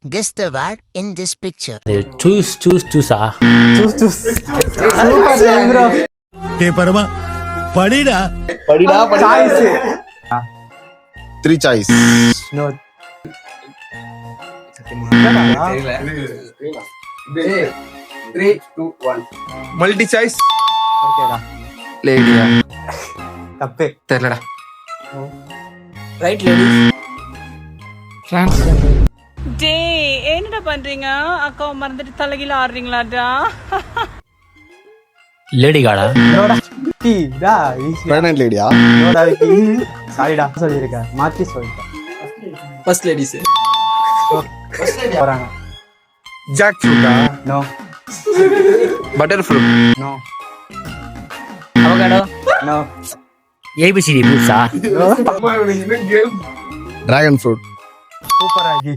Guess the word in this picture. Choose. Super name, bro. Day Parama படிடா Choice. 3 choice. No. Multi choice Okay டா. லேடியா தப்பு. தெரியலடா. Right, ladies. Transgender டே என்னடா பண்றீங்க? அக்காவை மறந்துட்டு தலைகீழ ஆடுறீங்களாடா? Lady Gada. நோடா. கீ டா. easy. Pregnant lady ஆ? நோடா கீ. சாரிடா சொல்லிருக்கேன். மாத்தி சொல்லிட்டேன். ஃபர்ஸ்ட் லேடிஸ் போறாங்க. ஜாக் ஃப்ரூட்டா No. Butter fruit No. Avocado. No. ABCD fruits. Dragon fruit. சூப்பரா கீ.